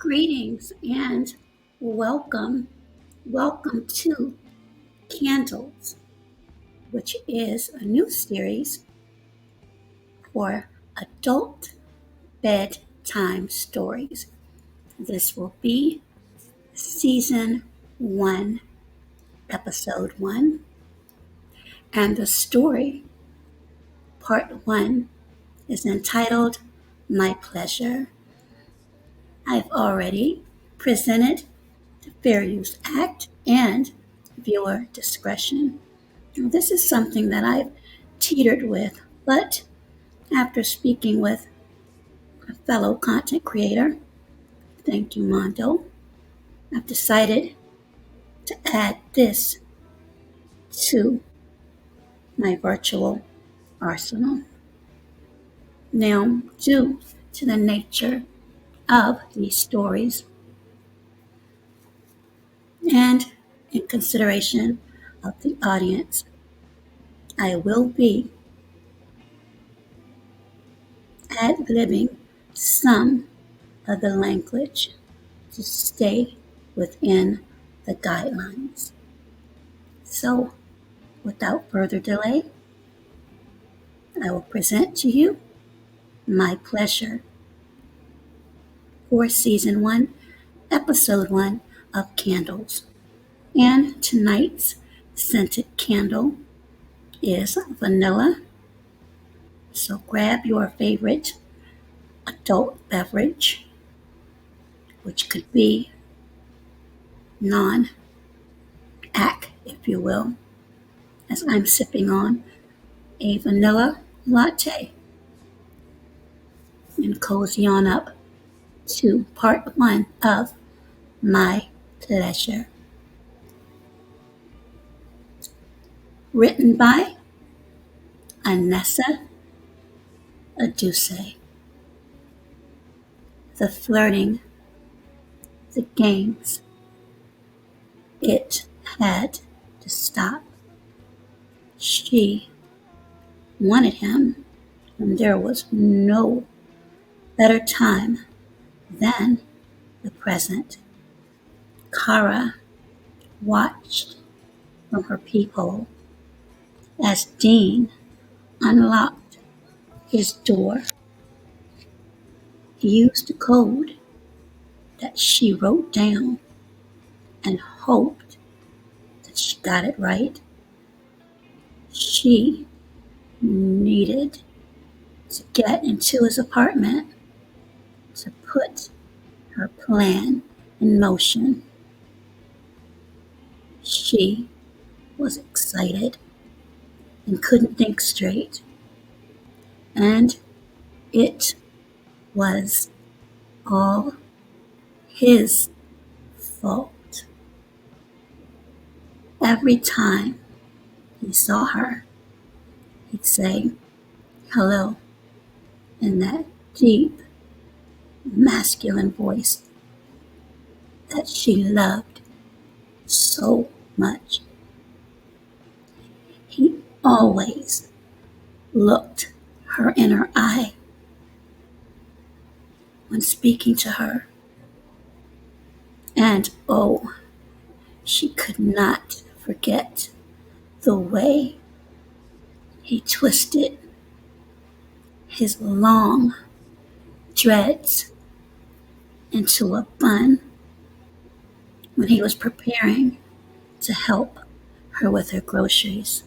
Greetings and welcome. Welcome to Candles, which is a new series for adult bedtime stories. This will be season 1, episode 1, and the story, part 1, is entitled My Pleasure. I've already presented the Fair Use Act and viewer discretion. Now, this is something that I've teetered with, but after speaking with a fellow content creator, thank you, Mondo, I've decided to add this to my virtual arsenal. Now, due to the nature of these stories and in consideration of the audience, I will be ad-libbing some of the language to stay within the guidelines. So, without further delay, I will present to you My Pleasure for Season 1, Episode 1 of Candles. And tonight's scented candle is vanilla. So grab your favorite adult beverage, which could be non-alc, if you will, as I'm sipping on a vanilla latte, and cozy on up to part 1 of My Pleasure. Written by Anessa Aduce. The flirting, the games, it had to stop. She wanted him, and there was no better time than the present. Kara watched from her peephole as Dean unlocked his door. He used the code that she wrote down and hoped that she got it right. She needed to get into his apartment to put her plan in motion. She was excited and couldn't think straight, and it was all his fault. Every time he saw her, he'd say hello in that deep, masculine voice that she loved so much. He always looked her in her eye when speaking to her, and oh, she could not forget the way he twisted his long dreads into a bun when he was preparing to help her with her groceries.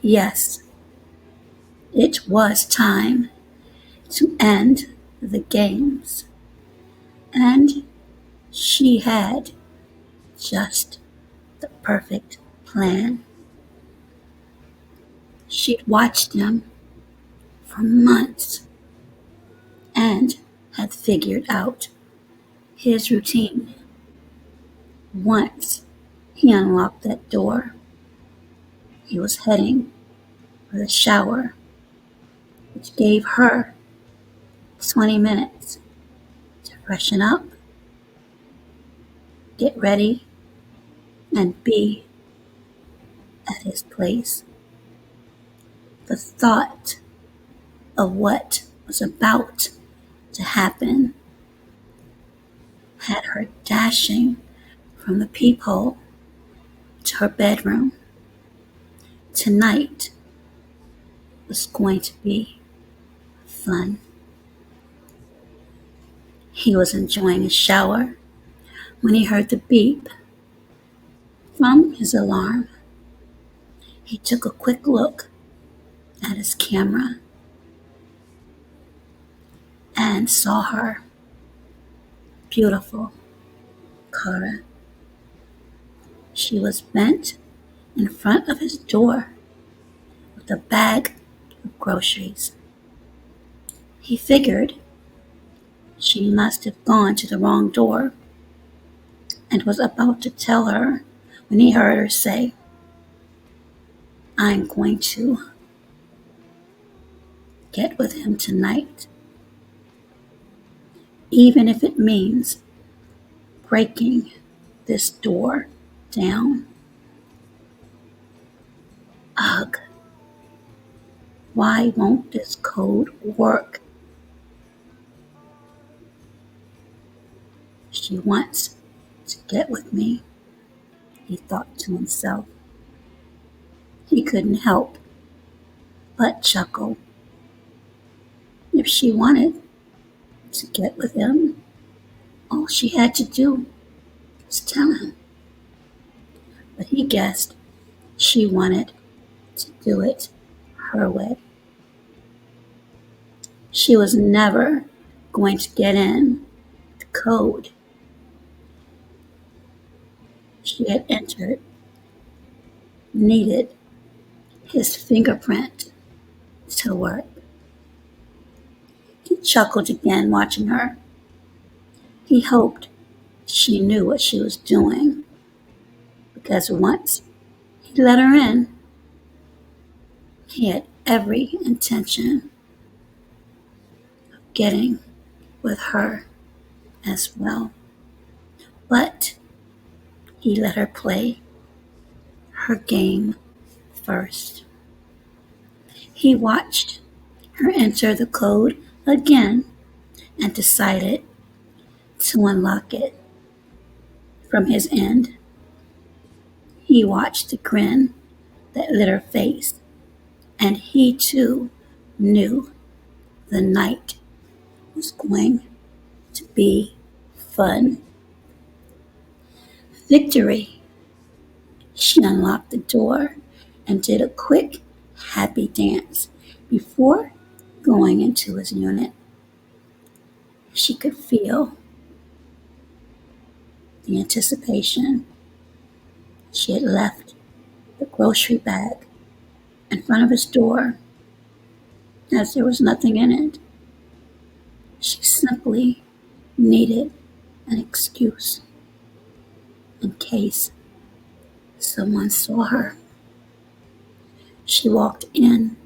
Yes, it was time to end the games, and she had just the perfect plan. She'd watched him for months and had figured out his routine. Once he unlocked that door, he was heading for the shower, which gave her 20 minutes to freshen up, get ready, and be at his place. The thought of what was about to happen had her dashing from the peephole to her bedroom. Tonight was going to be fun. He was enjoying a shower when he heard the beep from his alarm. He took a quick look at his camera and saw her. Beautiful Kara. She was bent in front of his door with a bag of groceries. He figured she must have gone to the wrong door and was about to tell her when he heard her say, "I'm going to get with him tonight, even if it means breaking this door down." Ugh, why won't this code work? She wants to get with me, he thought to himself. He couldn't help but chuckle. If she wanted to get with him, all she had to do was tell him. But he guessed she wanted to do it her way. She was never going to get in the code she had entered needed his fingerprint to work. He chuckled again, watching her. He hoped she knew what she was doing, because once he let her in, he had every intention of getting with her as well. But he let her play her game first. He watched her enter the code again and decided to unlock it from his end. He watched the grin that lit her face, and he too knew the night was going to be fun. Victory! She unlocked the door and did a quick, happy dance before going into his unit. She could feel the anticipation. She had left the grocery bag in front of his door as there was nothing in it. She simply needed an excuse in case someone saw her. She walked in,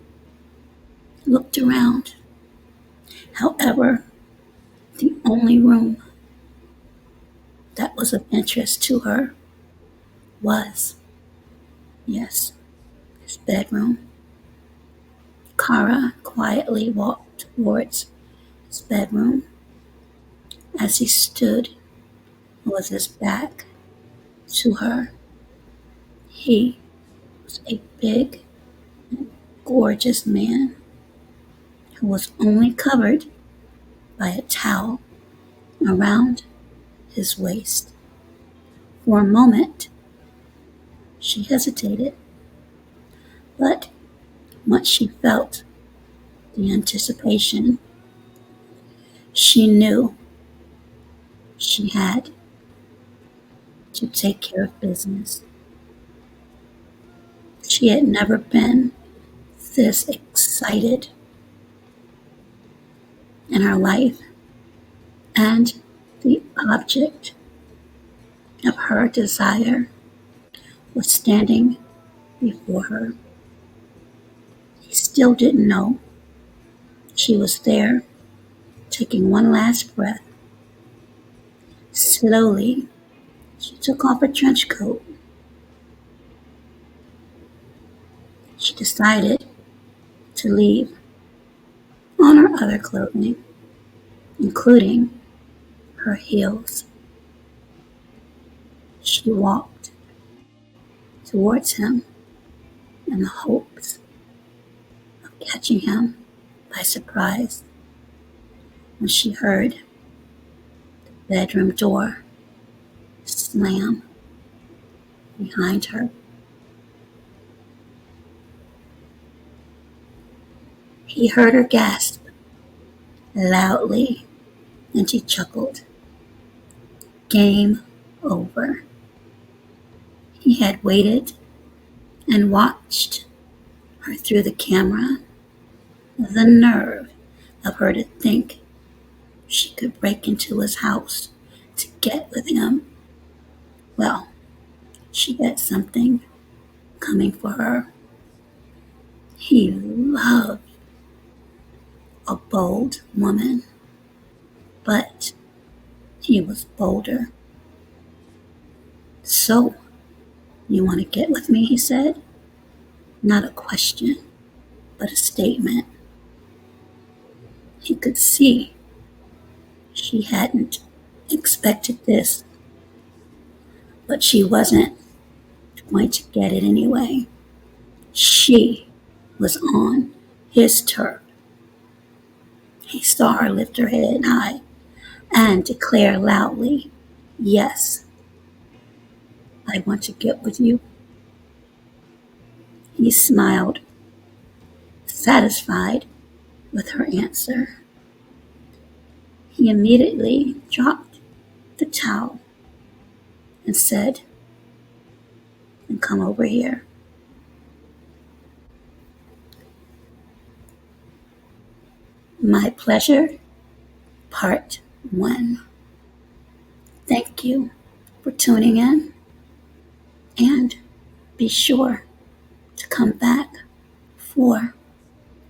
looked around. However, the only room that was of interest to her was, yes, his bedroom. Kara quietly walked towards his bedroom. As he stood with his back to her, he was a big, gorgeous man who was only covered by a towel around his waist. For a moment, she hesitated, but once she felt the anticipation, she knew she had to take care of business. She had never been this excited in her life, and the object of her desire was standing before her. He still didn't know she was there, taking one last breath. Slowly, she took off her trench coat. She decided to leave on her other clothing, including her heels. She walked towards him in the hopes of catching him by surprise when she heard the bedroom door slam behind her. He heard her gasp loudly, and she chuckled. Game over. He had waited and watched her through the camera. The nerve of her to think she could break into his house to get with him. Well, she had something coming for her. He loved a bold woman, but he was bolder. So, you want to get with me, he said. Not a question, but a statement. He could see she hadn't expected this, but she wasn't going to get it anyway. She was on his turf. He saw her lift her head high and declare loudly, "Yes, I want to get with you." He smiled, satisfied with her answer. He immediately dropped the towel and said, "And come over here." My Pleasure, Part 1. Thank you for tuning in, and be sure to come back for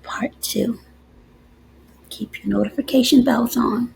Part 2. Keep your notification bells on.